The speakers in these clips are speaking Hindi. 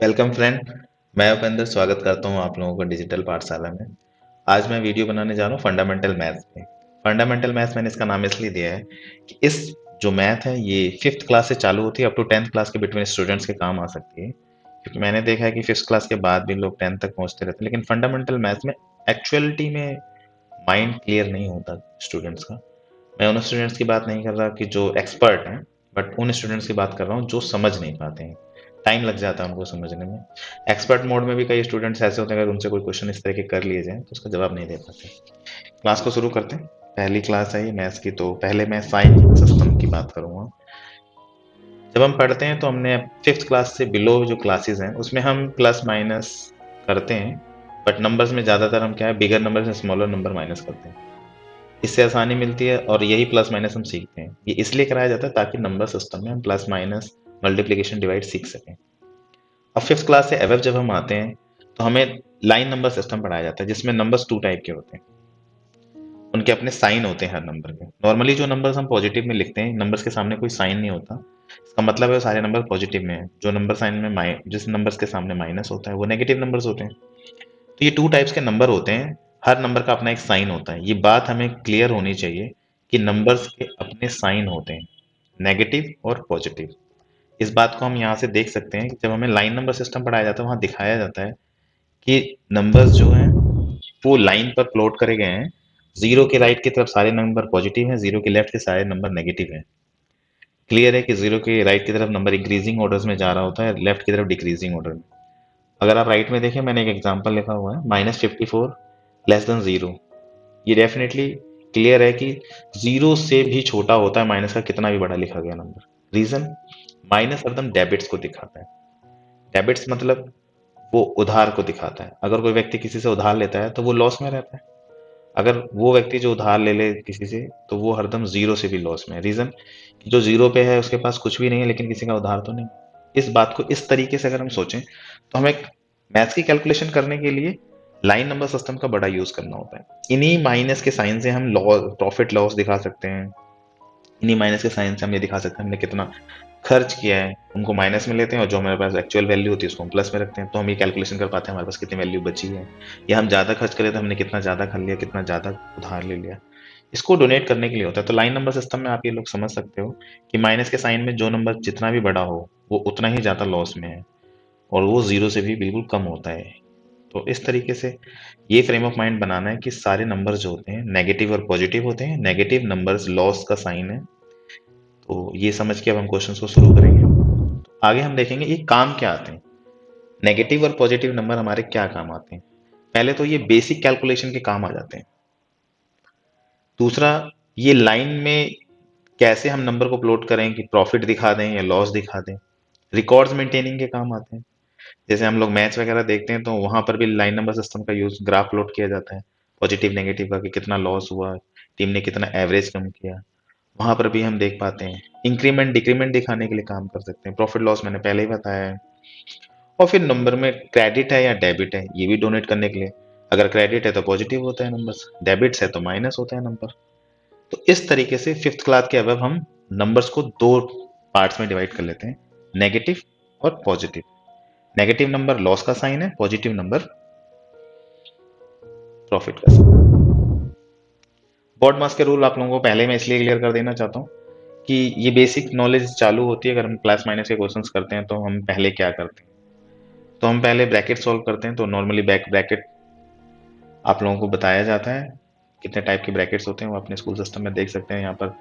Welcome friend. मैं उपेंद्र स्वागत करता हूं आप लोगों को डिजिटल पाठशाला में। आज मैं वीडियो बनाने जा रहा हूं फंडामेंटल मैथ्स पे। फंडामेंटल मैथ्स मैंने इसका नाम इसलिए दिया है कि इस जो मैथ है ये 5th क्लास से चालू होती है अप टू 10th क्लास के बिटवीन स्टूडेंट्स के काम आ सकती है, क्योंकि मैंने देखा है कि 5th क्लास के बाद भी लोग 10th तक पहुंचते रहते हैं, लेकिन फंडामेंटल मैथ्स में एक्चुअलिटी में माइंड क्लियर नहीं होता स्टूडेंट्स का। मैं उन स्टूडेंट्स की बात नहीं कर रहा कि जो एक्सपर्ट हैं, बट उन स्टूडेंट्स की बात कर रहा हूँ जो समझ नहीं पाते हैं। टाइम लग जाता है उनको समझने में। एक्सपर्ट मोड में भी कई स्टूडेंट्स ऐसे होते हैं, अगर उनसे कोई क्वेश्चन इस तरह के कर लिए जाए तो उसका जवाब नहीं दे पाते। क्लास को शुरू करते हैं। पहली क्लास है ये मैथ्स की, तो पहले मैं साइन सिस्टम की बात करूंगा। जब हम पढ़ते हैं तो हमने 5th क्लास से बिलो जो क्लासेस हैं उसमें हम प्लस माइनस करते हैं, बट नंबर्स में ज़्यादातर हम क्या है, बिगर नंबर से स्मॉलर नंबर माइनस करते हैं। इससे आसानी मिलती है और यही प्लस माइनस हम सीखते हैं। ये इसलिए कराया जाता है ताकि नंबर सिस्टम में हम प्लस माइनस मल्टीप्लिकेशन डिवाइड सीख सकें। अब 5th क्लास से एवब जब हम आते हैं तो हमें लाइन नंबर सिस्टम पढ़ाया जाता है, जिसमें नंबर्स 2 टाइप के होते हैं। उनके अपने साइन होते हैं हर नंबर के। नॉर्मली जो नंबर्स हम पॉजिटिव में लिखते हैं, नंबर्स के सामने कोई साइन नहीं होता, इसका मतलब है वो सारे नंबर पॉजिटिव में है। जो नंबर साइन में जिस नंबर्स के सामने माइनस होता है वो नेगेटिव नंबर्स होते हैं। तो ये 2 टाइप्स के नंबर होते हैं, हर नंबर का अपना एक साइन होता है। ये बात हमें क्लियर होनी चाहिए कि नंबर्स के अपने साइन होते हैं, नेगेटिव और पॉजिटिव। इस बात को हम यहाँ से देख सकते हैं कि जब हमें लाइन नंबर सिस्टम पढ़ाया जाता है वहाँ दिखाया जाता है कि नंबर्स जो हैं वो लाइन पर प्लॉट करे गए हैं। जीरो के राइट की तरफ सारे नंबर पॉजिटिव हैं, जीरो के लेफ्ट के सारे नंबर नेगेटिव हैं। क्लियर है कि जीरो के राइट की तरफ नंबर इंक्रीजिंग ऑर्डर्स में जा रहा होता है, लेफ्ट की तरफ डिक्रीजिंग ऑर्डर में। अगर आप राइट में देखें, मैंने एक एग्जांपल लिखा हुआ है -54 लेस देन 0। ये डेफिनेटली क्लियर है कि 0 से भी छोटा होता है माइनस का कितना भी बड़ा लिखा गया नंबर। रीजन, माइनस हरदम डेबिट्स को दिखाता है। डेबिट्स मतलब वो उधार को दिखाता है। अगर कोई व्यक्ति किसी से उधार लेता है तो वो लॉस में रहता है। अगर वो व्यक्ति जो उधार ले ले किसी से तो वो हरदम 0 से भी लॉस में है। रीजन, जो 0 पे है उसके पास कुछ भी नहीं है, लेकिन किसी का उधार तो नहीं। इस बात को इस तरीके से अगर हम सोचें तो हमें मैथ्स की कैलकुलेशन करने के लिए लाइन नंबर सिस्टम का बड़ा यूज करना होता है। इन्हीं माइनस के साइन से हम लॉस, प्रॉफिट लॉस दिखा सकते हैं। इन्हीं माइनस के साइन से हम ये दिखा सकते हैं हमने कितना खर्च किया है, उनको माइनस में लेते हैं और जो हमारे पास एक्चुअल वैल्यू होती है उसको हम प्लस में रखते हैं, तो हम ये कैलकुलेशन कर पाते हैं हमारे पास कितनी वैल्यू बची है। या हम ज़्यादा खर्च करें तो हमने कितना ज़्यादा खा लिया, कितना ज़्यादा उधार ले लिया। इसको डोनेट करने के लिए होता है। तो लाइन नंबर सिस्टम में आप ये लोग समझ सकते हो कि माइनस के साइन में जो नंबर जितना भी बड़ा हो वो उतना ही ज़्यादा लॉस में है, और वो जीरो से भी बिल्कुल कम होता है। तो इस तरीके से ये फ्रेम ऑफ माइंड बनाना है कि सारे नंबर जो होते हैं नेगेटिव और पॉजिटिव होते हैं। नेगेटिव नंबर्स लॉस का साइन है। तो ये समझ के अब हम क्वेश्चंस को शुरू करेंगे। तो आगे हम देखेंगे ये काम क्या आते हैं, नेगेटिव और पॉजिटिव नंबर हमारे क्या काम आते हैं। पहले तो ये बेसिक कैलकुलेशन के काम आ जाते हैं। दूसरा, ये लाइन में कैसे हम नंबर को प्लॉट करें कि प्रॉफिट दिखा दें या लॉस दिखा दें। रिकॉर्ड्स मेंटेनिंग के काम आते हैं। जैसे हम लोग मैथ्स वगैरह देखते हैं तो वहां पर भी लाइन नंबर सिस्टम का यूज, ग्राफ प्लॉट किया जाता है पॉजिटिव नेगेटिव का, कि कितना लॉस हुआ, टीम ने कितना एवरेज कम किया। वहां पर भी हम देख पाते हैं। इंक्रीमेंट डिक्रीमेंट दिखाने के लिए काम कर सकते हैं। प्रॉफिट लॉस मैंने पहले ही बताया है। और फिर नंबर में क्रेडिट है या डेबिट है ये भी डोनेट करने के लिए। अगर क्रेडिट है तो पॉजिटिव होता है नंबर्स, डेबिट्स है तो माइनस होता है नंबर। तो इस तरीके से 5th क्लास के अब हम नंबर्स को 2 पार्ट्स में डिवाइड कर लेते हैं, नेगेटिव और पॉजिटिव। नेगेटिव नंबर लॉस का साइन है, पॉजिटिव नंबर प्रॉफिट का साइन। बॉड मास के रूल आप लोगों को पहले मैं इसलिए क्लियर कर देना चाहता हूँ कि ये बेसिक नॉलेज चालू होती है। अगर हम प्लस माइनस के क्वेश्चंस करते हैं तो हम पहले क्या करते हैं, तो हम पहले ब्रैकेट सॉल्व करते हैं। तो नॉर्मली बैक ब्रैकेट आप लोगों को बताया जाता है, कितने टाइप के ब्रैकेट्स होते हैं वो अपने स्कूल सिस्टम में देख सकते हैं। यहाँ पर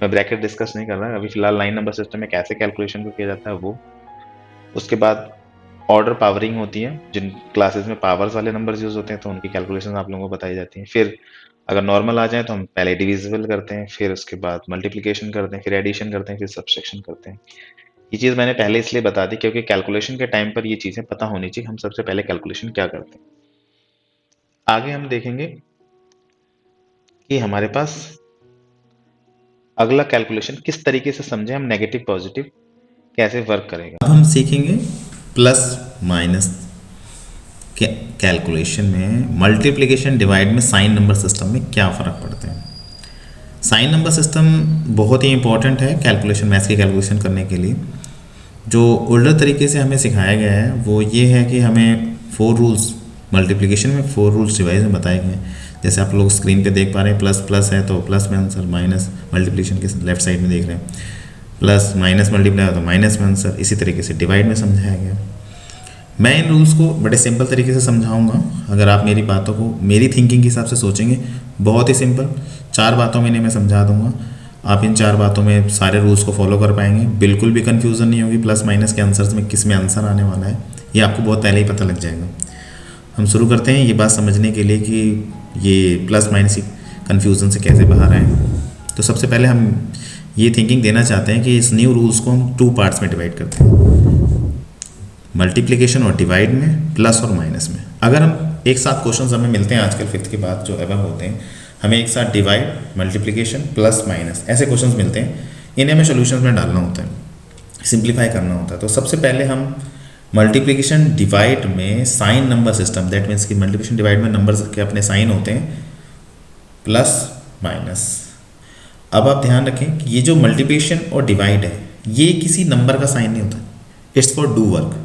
मैं ब्रैकेट डिस्कस नहीं कर रहा, अभी फिलहाल लाइन नंबर सिस्टम में कैसे कैलकुलेशन को किया जाता है वो। उसके बाद ऑर्डर पावरिंग होती है, जिन क्लासेस में पावर्स वाले नंबर्स यूज होते हैं तो उनकी कैलकुलेशन आप लोगों को बताई जाती है। फिर अगर नॉर्मल आ जाए तो हम पहले डिविजिबल करते हैं, फिर उसके बाद मल्टीप्लिकेशन करते हैं, फिर एडिशन करते हैं, फिर सब्सट्रैक्शन करते हैं। ये चीज़ मैंने पहले इसलिए बता दी क्योंकि कैलकुलेशन के टाइम पर ये चीज़ें पता होनी चाहिए, हम सबसे पहले कैलकुलेशन क्या करते हैं। आगे हम देखेंगे कि हमारे पास अगला कैलकुलेशन किस तरीके से समझे हम, नेगेटिव पॉजिटिव कैसे वर्क करेगा। अब हम सीखेंगे प्लस माइनस के कैलकुलेशन में मल्टीप्लिकेशन डिवाइड में साइन नंबर सिस्टम में क्या फ़र्क पड़ते हैं। साइन नंबर सिस्टम बहुत ही इंपॉर्टेंट है कैलकुलेशन, मैथ्स की कैलकुलेशन करने के लिए। जो ओल्डर तरीके से हमें सिखाया गया है वो ये है कि हमें 4 रूल्स मल्टीप्लिकेशन में 4 रूल्स डिवाइस में बताए गए हैं। जैसे आप लोग स्क्रीन पे देख पा रहे हैं, प्लस प्लस है तो प्लस में आंसर, माइनस मल्टीप्लिकेशन के लेफ्ट साइड में देख रहे हैं, प्लस माइनस मल्टीप्लाई है तो माइनस में आंसर। इसी तरीके से डिवाइड में समझाया गया। मैं इन रूल्स को बड़े सिंपल तरीके से समझाऊंगा। अगर आप मेरी बातों को मेरी थिंकिंग के हिसाब से सोचेंगे, बहुत ही सिंपल 4 बातों में इन्हें मैं समझा दूंगा। आप इन 4 बातों में सारे रूल्स को फॉलो कर पाएंगे, बिल्कुल भी कन्फ्यूज़न नहीं होगी प्लस माइनस के आंसर्स में किस में आंसर आने वाला है, ये आपको बहुत पहले ही पता लग जाएगा। हम शुरू करते हैं ये बात समझने के लिए कि ये प्लस माइनस की कन्फ्यूज़न से कैसे बाहर आए। तो सबसे पहले हम ये थिंकिंग देना चाहते हैं कि इस न्यू रूल्स को हम 2 पार्ट्स में डिवाइड करते हैं, मल्टीप्लिकेशन और डिवाइड में, प्लस और माइनस में। अगर हम एक साथ क्वेश्चंस हमें मिलते हैं आजकल 5th के बाद जो एबव होते हैं, हमें एक साथ डिवाइड, मल्टीप्लिकेशन, प्लस माइनस ऐसे क्वेश्चंस मिलते हैं, इन्हें हमें सोल्यूशंस में डालना होता है, सिंप्लीफाई करना होता है। तो सबसे पहले हम मल्टीप्लिकेशन डिवाइड में sign number system, that means कि मल्टीप्लिकेशन डिवाइड में नंबर्स के अपने साइन होते हैं प्लस माइनस। अब आप ध्यान रखें कि ये जो मल्टीप्लिकेशन और डिवाइड है ये किसी नंबर का साइन नहीं होता, इट्स फॉर डू वर्क,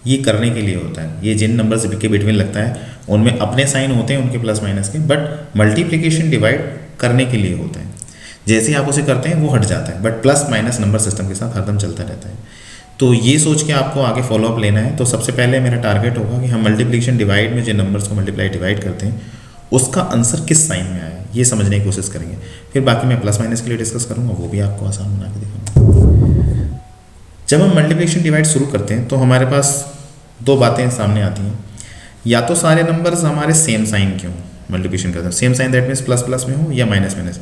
ये करने के लिए होता है। ये जिन नंबर्स के बिटवीन लगता है उनमें अपने साइन होते हैं उनके प्लस माइनस के, बट मल्टीप्लिकेशन डिवाइड करने के लिए होता है। जैसे ही आप उसे करते हैं वो हट जाता है, but plus minus number system के साथ हरदम चलता रहता है। तो ये सोच के आपको आगे फॉलोअप लेना है। तो सबसे पहले मेरा टारगेट होगा कि हम मल्टीप्लिकेशन डिवाइड में जिन नंबर्स को मल्टीप्लाई डिवाइड करते हैं उसका आंसर किस साइन में आया ये समझने की कोशिश करेंगे। फिर बाकी मैं प्लस माइनस के लिए डिस्कस करूँगा, वो भी आपको आसान बना के दिखाऊंगा। जब हम मल्टीप्लिकेशन डिवाइड शुरू करते हैं तो हमारे पास 2 बातें सामने आती हैं, या तो सारे नंबर्स हमारे सेम साइन के हों, मल्टीप्लिकेशन करते हैं same sign, that means plus plus में हो या माइनस माइनस।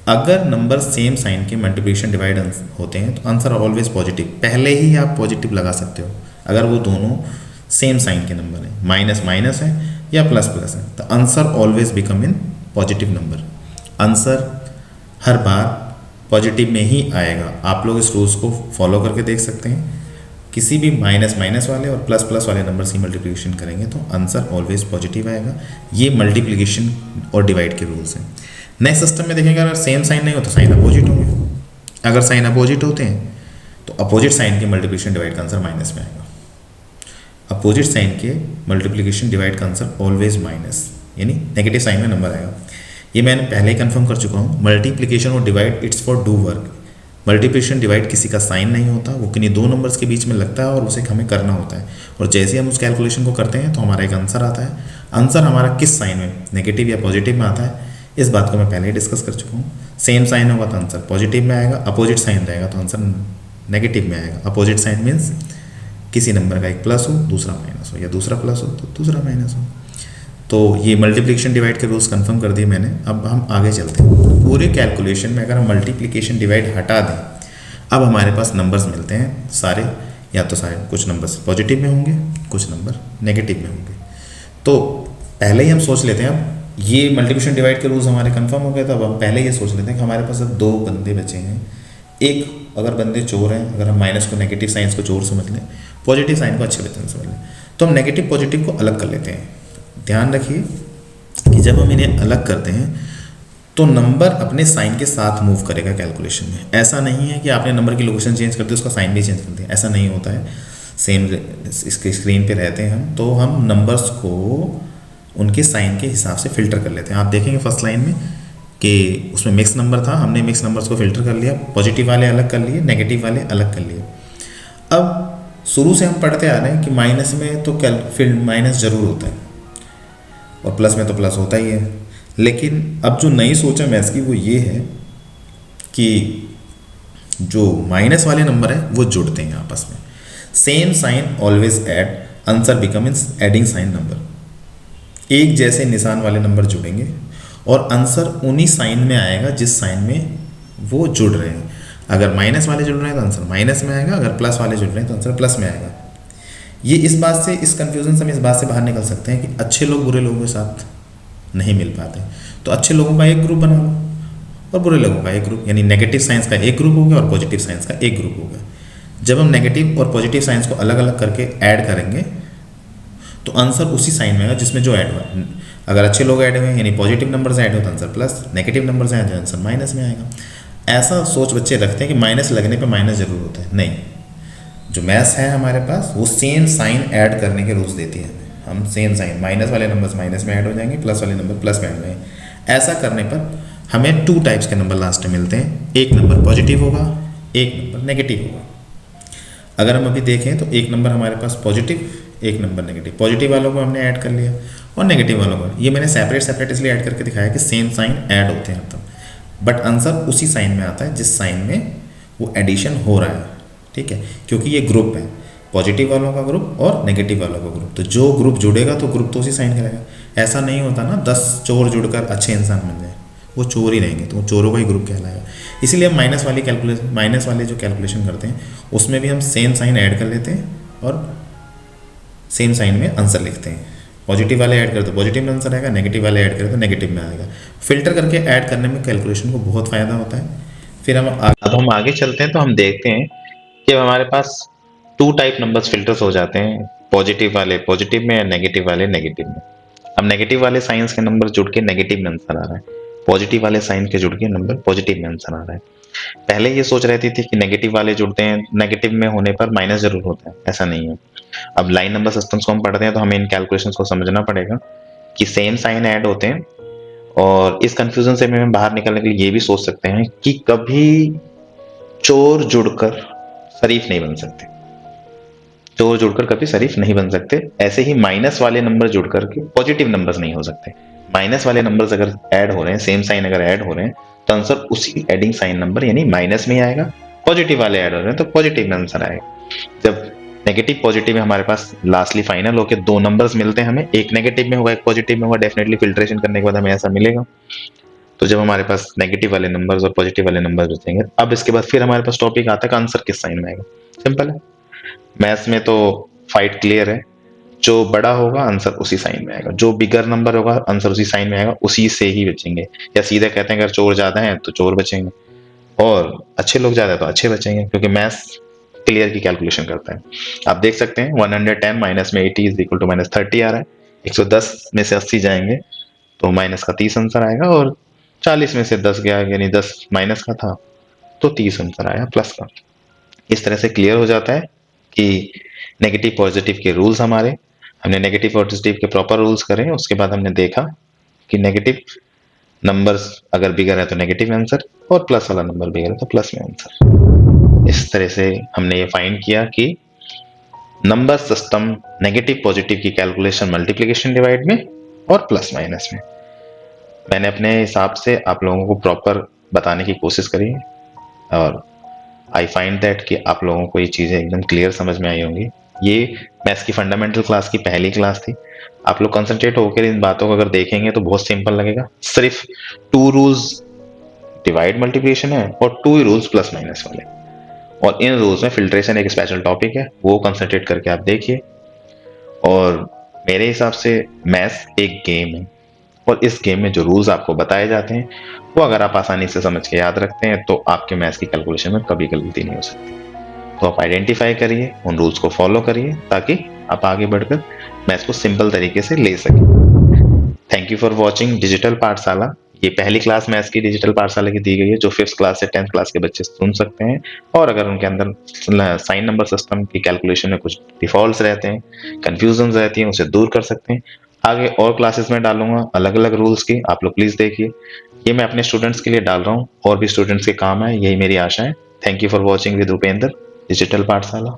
अगर नंबर सेम साइन के मल्टीप्लिकेशन डिवाइड होते हैं तो आंसर ऑलवेज पॉजिटिव, पहले ही आप पॉजिटिव लगा सकते हो अगर वो दोनों सेम साइन के नंबर हैं, माइनस माइनस है या प्लस प्लस है, तो answer always become in positive number. Answer her bar positive में ही आएगा। आप लोग इस रूल्स को फॉलो करके देख सकते हैं, किसी भी माइनस माइनस वाले और प्लस प्लस वाले नंबर की मल्टीप्लिकेशन करेंगे तो आंसर ऑलवेज पॉजिटिव आएगा। ये मल्टीप्लिकेशन और डिवाइड के रूल्स हैं। नेक्स्ट सिस्टम में देखेंगे, अगर सेम साइन नहीं हो तो साइन अपोजिट होंगे। अगर साइन अपोजिट होते हैं तो अपोजिट साइन के मल्टीप्लिकेशन डिवाइड का आंसर माइनस में आएगा। अपोजिट साइन के मल्टीप्लिकेशन डिवाइड का आंसर ऑलवेज माइनस, यानी नेगेटिव साइन में नंबर आएगा। ये मैंने पहले ही कंफर्म कर चुका हूँ। मल्टीप्लिकेशन और divide it's for do work. Multiplication divide किसी का साइन नहीं होता, वो किन्हीं 2 नंबर्स के बीच में लगता है और उसे हमें करना होता है, और जैसे हम उस कैलकुलेशन को करते हैं तो हमारा एक आंसर आता है। आंसर हमारा किस साइन में, नेगेटिव या पॉजिटिव में आता है, इस बात को मैं पहले ही डिस्कस कर चुका हूँ। सेम साइन होगा तो आंसर पॉजिटिव में आएगा, अपोजिट साइन रहेगा तो आंसर नेगेटिव में आएगा। अपोजिट साइन मीन्स किसी नंबर का एक प्लस हो दूसरा माइनस हो, या दूसरा प्लस हो तो दूसरा माइनस हो। तो ये मल्टीप्लिकेशन डिवाइड के रूल्स कंफर्म कर दिए मैंने। अब हम आगे चलते हैं। पूरे कैलकुलेशन में अगर हम मल्टीप्लिकेशन डिवाइड हटा दें, अब हमारे पास नंबर्स मिलते हैं सारे, या तो सारे कुछ नंबर्स पॉजिटिव में होंगे, कुछ नंबर नेगेटिव में होंगे। तो पहले ही हम सोच लेते हैं, अब ये मल्टीप्लिकेशन डिवाइड के रूल्स हमारे कंफर्म हो गए, तो अब हम पहले ये सोच लेते हैं कि हमारे पास अब 2 बंदे बचे हैं। एक अगर बंदे चोर हैं, अगर हम माइनस को नेगेटिव साइंस को चोर समझ लें, पॉजिटिव साइन को अच्छे वेतन समझ लें, तो हम नेगेटिव पॉजिटिव को अलग कर लेते हैं। ध्यान रखिए कि जब हम इन्हें अलग करते हैं तो नंबर अपने साइन के साथ मूव करेगा कैलकुलेशन में। ऐसा नहीं है कि आपने नंबर की लोकेशन चेंज कर दी उसका साइन भी चेंज कर दिया, ऐसा नहीं होता है। सेम इसके स्क्रीन पे रहते हैं हम, तो हम नंबर्स को उनके साइन के हिसाब से फिल्टर कर लेते हैं। आप देखेंगे फर्स्ट लाइन में कि उसमें मिक्स नंबर था, हमने मिक्स नंबर्स को फिल्टर कर लिया, पॉजिटिव वाले अलग कर लिए, नेगेटिव वाले अलग कर लिए। अब शुरू से हम पढ़ते आ रहे हैं कि माइनस में तो फील्ड माइनस जरूर होता है और प्लस में तो प्लस होता ही है। लेकिन अब जो नई सोच है मैथ्स की वो ये है कि जो माइनस वाले नंबर है वो जुड़ते हैं आपस में। Same sign always add, answer become means adding sign number. एक जैसे निशान वाले नंबर जुड़ेंगे और आंसर उन्हीं साइन में आएगा जिस साइन में वो जुड़ रहे हैं। अगर माइनस वाले जुड़ रहे हैं तो आंसर माइनस में आएगा, अगर प्लस वाले जुड़ रहे हैं तो आंसर प्लस में आएगा। ये इस बात से, इस कन्फ्यूजन से हम इस बात से बाहर निकल सकते हैं कि अच्छे लोग बुरे लोगों के साथ नहीं मिल पाते, तो अच्छे लोगों का एक ग्रुप बना लो और बुरे लोगों का एक ग्रुप, यानी नेगेटिव साइंस का एक ग्रुप हो गया और पॉजिटिव साइंस का एक ग्रुप हो गया। जब हम नेगेटिव और पॉजिटिव साइंस को अलग अलग करके ऐड करेंगे तो आंसर उसी साइन में आएगा जिसमें जो ऐड हुआ। अगर अच्छे लोग ऐड हुए यानी पॉजिटिव नंबर्स ऐड हो तो answer plus, negative numbers add हो तो आंसर माइनस में आएगा। ऐसा सोच बच्चे रखते हैं कि माइनस लगने पे माइनस जरूर होता है, नहीं। जो मैथ्स है हमारे पास वो सेम साइन ऐड करने के रूल्स देती है हमें। हम सेम साइन, माइनस वाले नंबर्स माइनस में ऐड हो जाएंगे, प्लस वाले नंबर प्लस में ऐड हो जाएंगे। ऐसा करने पर हमें 2 टाइप्स के नंबर लास्ट में मिलते हैं, एक नंबर पॉजिटिव होगा, एक नंबर नेगेटिव होगा। अगर हम अभी देखें तो एक नंबर हमारे पास पॉजिटिव, एक नंबर नेगेटिव। पॉजिटिव वालों को हमने ऐड कर लिया और नेगेटिव वालों को, ये मैंने सेपरेट सेपरेट इसलिए ऐड करके दिखाया कि सेम साइन ऐड होते हैं तब, बट आंसर उसी साइन में आता है जिस साइन में वो एडिशन हो रहा है, ठीक है, क्योंकि ये ग्रुप है, पॉजिटिव वालों का ग्रुप और नेगेटिव वालों का ग्रुप, तो जो ग्रुप जुड़ेगा तो ग्रुप तो उसी साइन का रहेगा। ऐसा नहीं होता ना 10 चोर जुड़कर अच्छे इंसान बन जाए, वो चोर ही रहेंगे, तो वो चोरों का ही ग्रुप कहलाएगा। इसीलिए हम माइनस वाले जो कैलकुलेशन करते हैं उसमें भी हम सेम साइन ऐड कर लेते हैं और सेम साइन में आंसर लिखते हैं। पॉजिटिव वाले ऐड करें तो पॉजिटिव में आंसर आएगा, नेगेटिव वाले ऐड करें तो नेगेटिव में आएगा। फिल्टर करके ऐड करने में कैलकुलेशन को बहुत फ़ायदा होता है। फिर अब हम आगे चलते हैं तो हम देखते हैं कि हमारे पास 2 टाइप नंबर्स फिल्टर्स हो जाते हैं, पॉजिटिव वाले पॉजिटिव में या नेगेटिव वाले नेगेटिव में। अब नेगेटिव वाले साइंस के नंबर जुड़ के नेगेटिव में आंसर आ रहा है, पॉजिटिव वाले साइन के जुड़ के नंबर पॉजिटिव में आंसर आ रहा है। पहले ये सोच रहती थी कि नेगेटिव वाले जुड़ते हैं, नेगेटिव में होने पर माइनस जरूर होता है, ऐसा नहीं है। अब लाइन नंबर सिस्टम्स को हम पढ़ते हैं तो हमें इन कैलकुलेशंस को समझना पड़ेगा कि सेम साइन ऐड होते हैं, और इस कंफ्यूजन से हमें बाहर निकलने के लिए ये भी सोच सकते हैं कि कभी चोर जुड़कर शरीफ नहीं बन सकते, चोर जुड़कर कभी शरीफ नहीं बन सकते। ऐसे ही माइनस वाले नंबर जुड़कर के पॉजिटिव नंबर्स नहीं हो सकते। माइनस वाले नंबर्स अगर ऐड हो रहे हैं, सेम साइन अगर ऐड हो रहे हैं, तो आंसर उसी एडिंग साइन नंबर यानी माइनस में ही आएगा। पॉजिटिव वाले ऐड हो रहे हैं तो पॉजिटिव में आंसर आएगा। जब नेगेटिव पॉजिटिव में हमारे पास लास्टली फाइनल होके 2 नंबर्स मिलते हैं हमें, एक नेगेटिव में होगा एक पॉजिटिव में होगा, डेफिनेटली फिल्ट्रेशन करने के बाद हमें ऐसा मिलेगा। तो जब हमारे पास नेगेटिव वाले नंबर्स और पॉजिटिव वाले नंबर्स बचेंगे, अब इसके बाद फिर हमारे पास टॉपिक आता है कि आंसर किस साइन में आएगा। सिंपल है, मैथ्स में तो फाइट क्लियर है, जो बड़ा होगा आंसर उसी साइन में आएगा, जो बिगर नंबर होगा आंसर उसी साइन में आएगा, उसी से ही बचेंगे। या सीधे कहते हैं अगर चोर ज्यादा है तो चोर बचेंगे और अच्छे लोग ज्यादा है तो अच्छे बचेंगे, क्योंकि मैथ्स क्लियर की कैलकुलेशन करता है। आप देख सकते हैं 110 माइनस में 80 इज इक्वल टू माइनस 30 आ रहा है। 110 में से 80 जाएंगे तो माइनस का 30 आंसर आएगा, और 40 में से 10 गया यानी 10 माइनस का था तो 30 आंसर आया प्लस का। इस तरह से क्लियर हो जाता है कि नेगेटिव पॉजिटिव के रूल्स हमारे, हमने नेगेटिव पॉजिटिव के प्रॉपर रूल्स करे, उसके बाद हमने देखा कि नेगेटिव नंबर्स अगर बिगर है तो नेगेटिव आंसर, और प्लस वाला नंबर बिगर है तो प्लस में आंसर। इस तरह से हमने ये फाइंड किया कि नंबर सिस्टम नेगेटिव पॉजिटिव की कैलकुलेशन मल्टीप्लिकेशन डिवाइड में और प्लस माइनस में। मैंने अपने हिसाब से आप लोगों को प्रॉपर बताने की कोशिश करी है, और आई फाइंड दैट कि आप लोगों को ये चीज़ें एकदम क्लियर समझ में आई होंगी। ये मैथ्स की फंडामेंटल क्लास की पहली क्लास थी। आप लोग कंसंट्रेट होकर इन बातों को अगर देखेंगे तो बहुत सिंपल लगेगा। सिर्फ 2 रूल्स डिवाइड मल्टीप्लिकेशन है और 2 ही रूल्स प्लस माइनस वाले, और इन रूल्स में फिल्ट्रेशन एक स्पेशल टॉपिक है, वो कंसंट्रेट करके आप देखिए। और मेरे हिसाब से मैथ्स एक गेम है, और इस गेम में जो रूल्स आपको बताए जाते हैं वो अगर आप आसानी से समझ के याद रखते हैं तो आपके मैथ्स की कैलकुलेशन में कभी गलती नहीं हो सकती। तो आप आइडेंटिफाई करिए, उन रूल्स को फॉलो करिए ताकि आप आगे बढ़कर मैथ्स को सिंपल तरीके से ले सकें। Thank you for watching digital पाठशाला। ये पहली क्लास मैथ्स की डिजिटल पाठशाला की दी गई है, जो 5th क्लास से 10th क्लास के बच्चे सुन सकते हैं। और अगर उनके अंदर साइन नंबर सिस्टम की कैलकुलेशन में कुछ डिफॉल्ट्स रहते हैं, कंफ्यूजन रहती है, उसे दूर कर सकते हैं। आगे और क्लासेस में डालूंगा अलग अलग रूल्स की, आप लोग प्लीज देखिए। ये मैं अपने स्टूडेंट्स के लिए डाल रहा हूँ, और भी स्टूडेंट्स के काम है, यही मेरी आशा है। Thank you for watching with Upendra digital पाठशाला।